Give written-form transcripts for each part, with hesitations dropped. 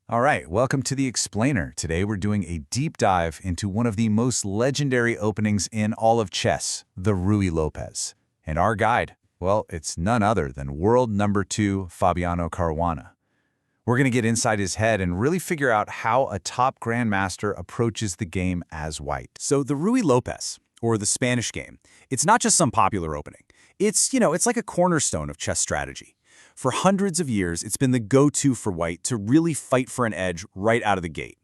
All right, welcome to The Explainer. Today we're doing a deep dive into one of the most legendary openings in all of chess, the Ruy Lopez. And our guide, well, it's none other than world number 2, Fabiano Caruana. We're going to get inside his head and really figure out how a top grandmaster approaches the game as white. So the Ruy Lopez, or the Spanish game, it's not just some popular opening. It's like a cornerstone of chess strategy. For hundreds of years, it's been the go-to for white to really fight for an edge right out of the gate.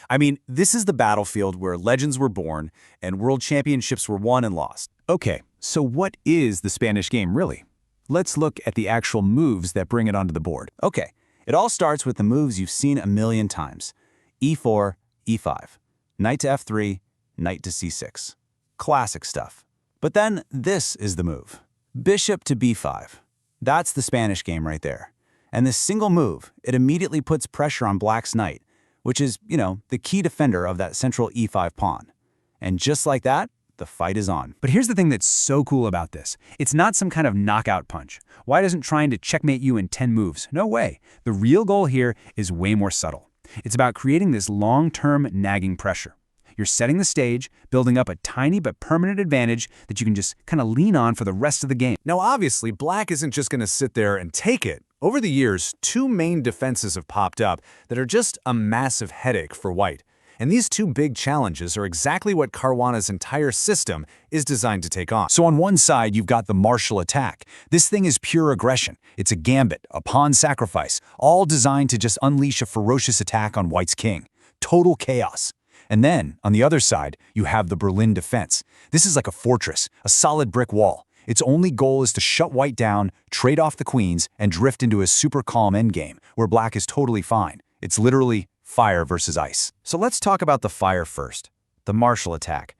I mean, this is the battlefield where legends were born and world championships were won and lost. Okay, so what is the Spanish game really? Let's look at the actual moves that bring it onto the board. Okay, it all starts with the moves you've seen a million times. E4, E5, knight to F3, knight to C6. Classic stuff. But then this is the move. Bishop to B5. That's the Spanish game right there. And this single move, it immediately puts pressure on Black's knight, which is, the key defender of that central E5 pawn. And just like that, the fight is on. But here's the thing that's so cool about this. It's not some kind of knockout punch. White isn't trying to checkmate you in 10 moves. No way. The real goal here is way more subtle. It's about creating this long-term nagging pressure. You're setting the stage, building up a tiny but permanent advantage that you can just kind of lean on for the rest of the game. Now, obviously, Black isn't just going to sit there and take it. Over the years, two main defenses have popped up that are just a massive headache for White. And these two big challenges are exactly what Caruana's entire system is designed to take on. So on one side, you've got the martial attack. This thing is pure aggression. It's a gambit, a pawn sacrifice, all designed to just unleash a ferocious attack on White's king. Total chaos. And then, on the other side, you have the Berlin defense. This is like a fortress, a solid brick wall. Its only goal is to shut White down, trade off the queens, and drift into a super calm endgame, where Black is totally fine. It's literally fire versus ice. So let's talk about the fire first, the martial attack.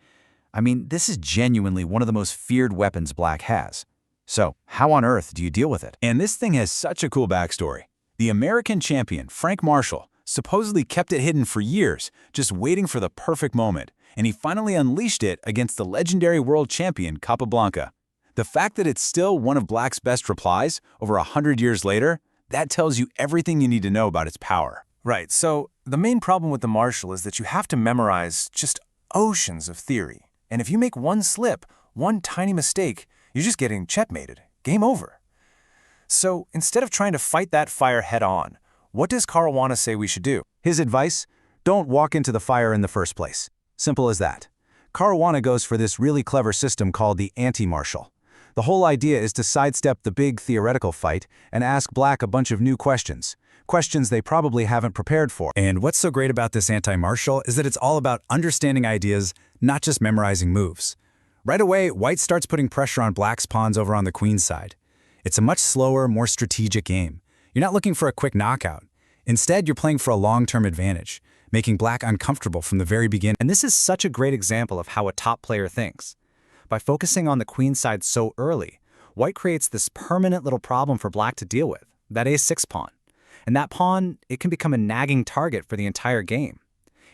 I mean, this is genuinely one of the most feared weapons Black has. So, how on earth do you deal with it? And this thing has such a cool backstory. The American champion, Frank Marshall, supposedly kept it hidden for years, just waiting for the perfect moment, and he finally unleashed it against the legendary world champion Capablanca. The fact that it's still one of Black's best replies over 100 years later, that tells you everything you need to know about its power. Right, so the main problem with the martial is that you have to memorize just oceans of theory. And if you make one slip, one tiny mistake, you're just getting checkmated. Game over. So instead of trying to fight that fire head-on, what does Caruana say we should do? His advice? Don't walk into the fire in the first place. Simple as that. Caruana goes for this really clever system called the anti-martial. The whole idea is to sidestep the big theoretical fight and ask Black a bunch of new questions. Questions they probably haven't prepared for. And what's so great about this anti-martial is that it's all about understanding ideas, not just memorizing moves. Right away, White starts putting pressure on Black's pawns over on the queen's side. It's a much slower, more strategic game. You're not looking for a quick knockout. Instead, you're playing for a long-term advantage, making Black uncomfortable from the very beginning. And this is such a great example of how a top player thinks. By focusing on the queen side so early, White creates this permanent little problem for Black to deal with, that A6 pawn. And that pawn, it can become a nagging target for the entire game.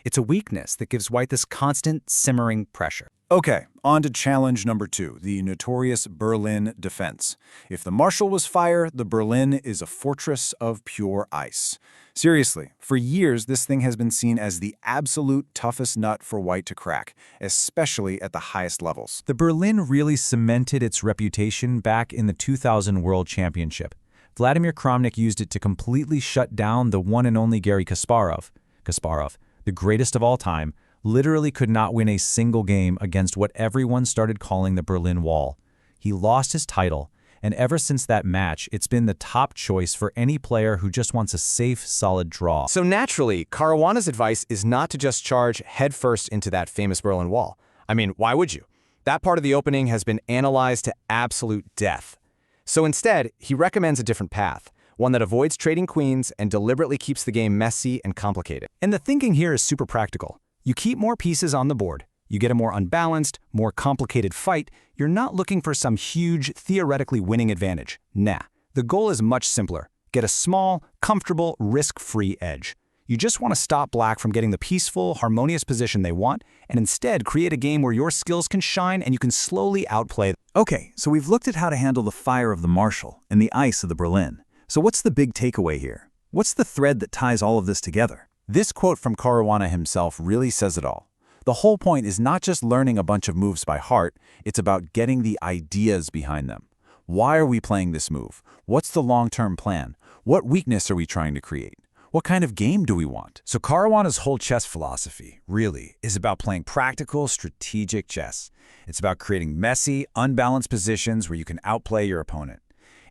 It's a weakness that gives White this constant, simmering pressure. Okay, on to challenge number 2, the notorious Berlin defense. If the martial was fire, the Berlin is a fortress of pure ice. Seriously, for years this thing has been seen as the absolute toughest nut for White to crack, especially at the highest levels. The Berlin really cemented its reputation back in the 2000 World Championship. Vladimir Kramnik used it to completely shut down the one and only Garry Kasparov. Kasparov, the greatest of all time, literally could not win a single game against what everyone started calling the Berlin Wall. He lost his title, and ever since that match, it's been the top choice for any player who just wants a safe, solid draw. So naturally, Caruana's advice is not to just charge headfirst into that famous Berlin Wall. I mean, why would you? That part of the opening has been analyzed to absolute death. So instead, he recommends a different path, one that avoids trading queens and deliberately keeps the game messy and complicated. And the thinking here is super practical. You keep more pieces on the board. You get a more unbalanced, more complicated fight. You're not looking for some huge, theoretically winning advantage. Nah. The goal is much simpler. Get a small, comfortable, risk-free edge. You just want to stop Black from getting the peaceful, harmonious position they want, and instead create a game where your skills can shine and you can slowly outplay them. Okay, so we've looked at how to handle the fire of the martial and the ice of the Berlin. So what's the big takeaway here? What's the thread that ties all of this together? This quote from Caruana himself really says it all. The whole point is not just learning a bunch of moves by heart, it's about getting the ideas behind them. Why are we playing this move? What's the long-term plan? What weakness are we trying to create? What kind of game do we want? So Caruana's whole chess philosophy, really, is about playing practical, strategic chess. It's about creating messy, unbalanced positions where you can outplay your opponent.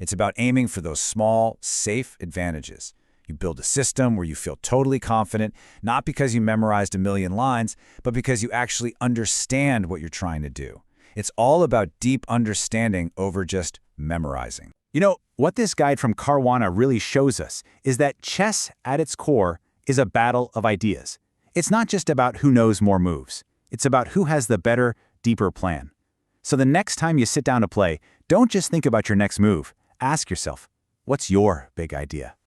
It's about aiming for those small, safe advantages. You build a system where you feel totally confident, not because you memorized a million lines, but because you actually understand what you're trying to do. It's all about deep understanding over just memorizing. You know, what this guide from Caruana really shows us is that chess, at its core, is a battle of ideas. It's not just about who knows more moves. It's about who has the better, deeper plan. So the next time you sit down to play, don't just think about your next move. Ask yourself, what's your big idea?